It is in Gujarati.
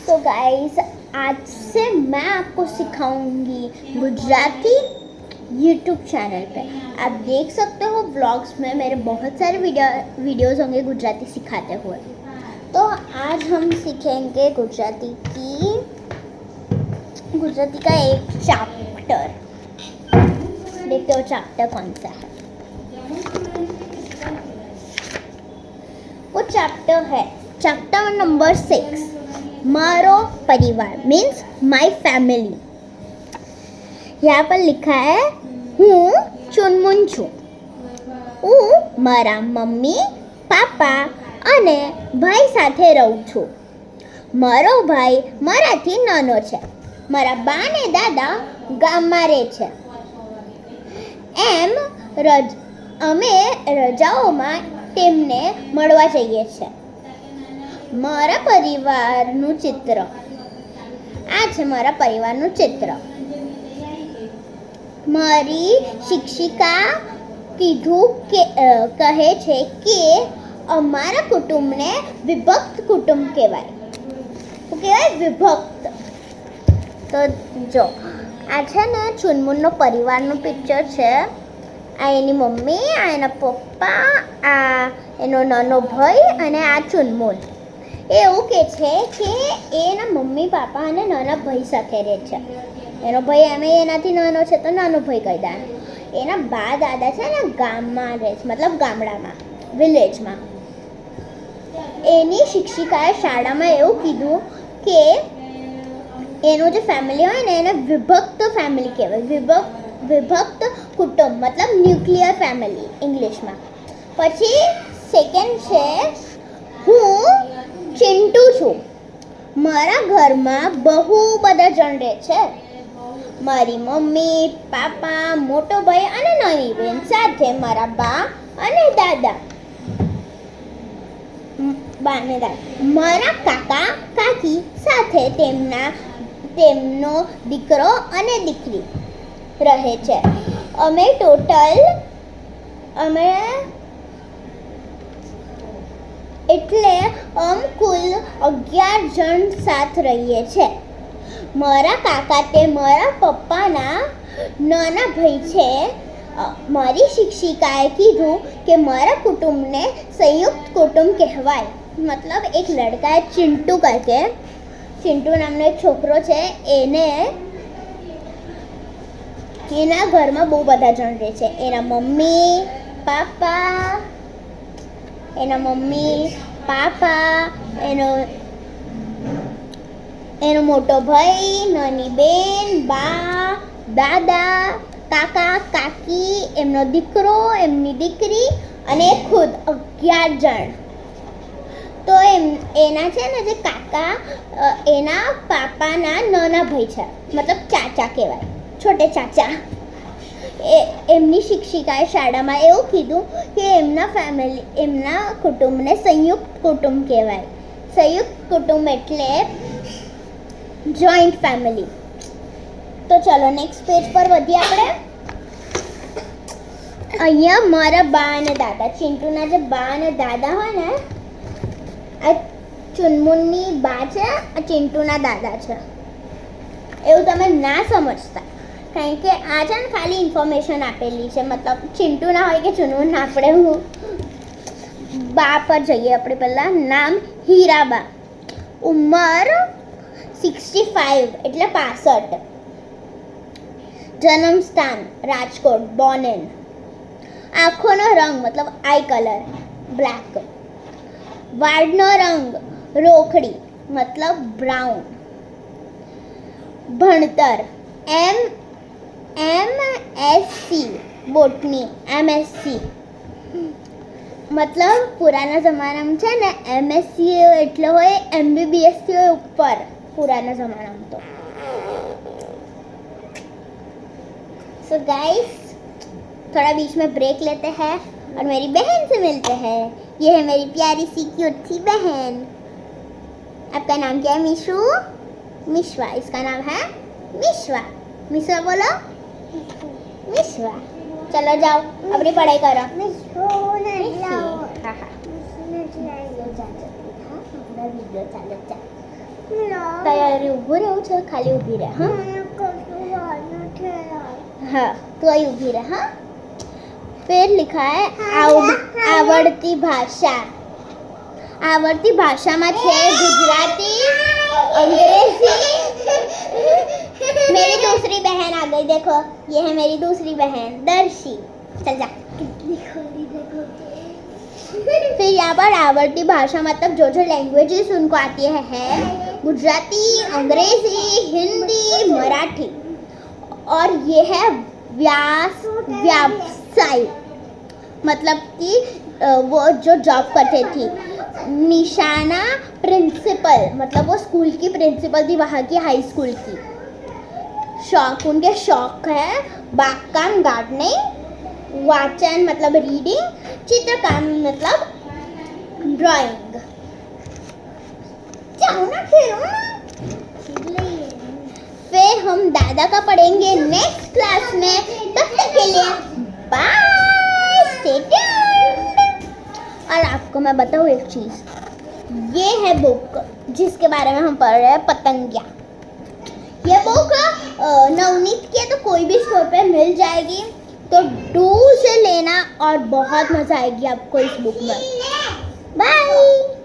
तो गाइस आज से मैं आपको सिखाऊंगी गुजराती यूट्यूब चैनल पे। आप देख सकते हो व्लॉग्स में मेरे बहुत सारे वीडियोस होंगे गुजराती सिखाते हुए। तो आज हम सीखेंगे गुजराती का एक चैप्टर। देखते हो चैप्टर कौन सा है। वो चैप्टर है चैप्टर नंबर 6 मारो परिवार मीन्स माय फैमिली। यहाँ पर लिखा है हूँ चुनमुन छू। હું મારા મમ્મી પાપા અને ભાઈ સાથે રહું છું. મારો ભાઈ મારાથી નાનો છે. મારા બા ને દાદા ગામમાં રહે છે. અમે રજાઓમાં તેમને મળવા જઈએ છીએ. મારા પરિવારનું ચિત્ર આ છે. મારા પરિવારનું ચિત્ર. મારી શિક્ષિકા કહે છે કે અમારા કુટુંબને વિભક્ત કુટુંબ કહેવાય. શું કહેવાય? વિભક્ત. તો જો આ છે ને ચુનમુનનો પરિવારનું પિક્ચર છે. આ એની મમ્મી, આ એના પપ્પા, આ એનો નાનો ભાઈ અને આ ચુનમુન. એવું કહે છે કે એના મમ્મી પાપા અને નાના ભાઈ સાથે રહે છે. એનો ભાઈ એમ એનાથી નાનો છે તો નાનો ભાઈ કહી દે. એના બા દાદા છે ને ગામમાં રહે છે, મતલબ ગામડામાં, વિલેજમાં. એની શિક્ષિકાએ શાળામાં એવું કીધું કે એનું જે ફેમિલી હોય ને એને વિભક્ત ફેમિલી કહેવાય. વિભક્ત કુટુંબ મતલબ ન્યુક્લિયર ફેમિલી ઇંગ્લિશમાં. પછી સેકન્ડ છે હું ચિંટુ છું. મારા ઘરમાં બહુ બધા જણ રહે છે. મારી મમ્મી, પાપા, મોટો ભાઈ અને નાની બેન સાથે મારા બા અને દાદા. મારા કાકા કાકી સાથે તેમનો દીકરો અને દીકરી રહે છે. અમે કુલ 11 જણ સાથ રહીએ છીએ. મારા કાકા તે મારા પપ્પાના નાના ભાઈ છે. મારી શિક્ષિકાએ કીધું કે મારા કુટુંબને સંયુક્ત કુટુંબ કહેવાય. મતલબ એક લડકા है चिंटू करके, चिंटू નામનો એક છોકરો છે. એના ઘરમાં બહુ બધા જણ રહે છે. એના મમ્મી પાપા, એનો મોટો ભાઈ, નાની બેન, બા, દાદા, કાકા કાકી, એમનો દીકરો, એમની દીકરી અને ખુદ 11 જણ. તો એના છે ને જે કાકા એના પાપાના નાના ભાઈ છે, મતલબ ચાચા કહેવાય, છોટે ચાચા. એમની શિક્ષિકાએ શાળામાં એવું કીધું કે એમના કુટુંબને સંયુક્ત કુટુંબ કહેવાય. સંયુક્ત કુટુંબ એટલે જોઈન્ટ ફેમિલી. તો ચલો નેક્સ્ટ પેજ પર વધીએ આપણે. અહીંયા મારા બા અને દાદા, ચિંટુના જે બા અને દાદા હોય ને, આ ચુનમુનની બા છે, આ ચિંટુના દાદા છે. એવું તમે ના સમજતા, કારણ કે આ છે ને ખાલી ઇન્ફોર્મેશન આપેલી છે. મતલબ ચિંટુ ના હોય કે ચુનમુન. આપણે બા પર જઈએ આપણે પહેલાં. નામ હીરાબા. ઉંમર 65 એટલે 65. જન્મ સ્થાન રાજકોટ, બોર્ન ઇન. આંખોનો રંગ મતલબ આઈ કલર બ્લેક. વાળનો રંગ રોકડી મતલબ બ્રાઉન. ભણતર MSc બોટની MSc મતલબ પુરાના જમાનામાં છે ને MSc એટલે હોય MBBS થી હોય ઉપર पुराना ज़माना में. तो सो गाइस थोड़ा बीच में ब्रेक लेते हैं और मेरी बहन से मिलते हैं. ये है मेरी प्यारी सी क्यूट सी बहन. आपका नाम क्या है? मिशू, मिश्वा. इसका नाम है मिश्वा. मिश्वा बोलो. मिश्वा. चलो जाओ अपनी पढ़ाई करो. हाँ हाँ वीडियो चालू. तैयारी ઊભું રહેવું છે ખાલી ઊભી રહે હા हाँ तो आई ऊभी रहे हाँ फिर लिखा है आवड़ती भाषा में छे गुजराती अंग्रेजी मेरी दूसरी बहन आ गई देखो ये है मेरी दूसरी बहन दर्शी चल जा फिर यहाँ पर आवड़ती भाषा मतलब जो लैंग्वेजेस उनको आती है गुजराती अंग्रेजी हिंदी मराठी और ये है व्यवसाय मतलब कि वो जो जॉब करते थी निशाना प्रिंसिपल मतलब वो स्कूल की प्रिंसिपल थी वहाँ की हाई स्कूल की उनके शौक है बागकाम गार्डनिंग वाचन मतलब रीडिंग चित्रकाम मतलब ड्राइंग जाओ ना खेलो ना फिर हम दादा का पढ़ेंगे नेक्स्ट क्लास में तब तक के लिए बाय स्टे ट्यून्ड और आपको मैं बताऊँ एक चीज़ ये है बुक जिसके बारे में हम पढ़ रहे हैं पतंगिया ये बुक नवनीत की है तो कोई भी स्टोर पे मिल जाएगी तो डू से लेना और बहुत मज़ा आएगी आपको इस बुक में बाय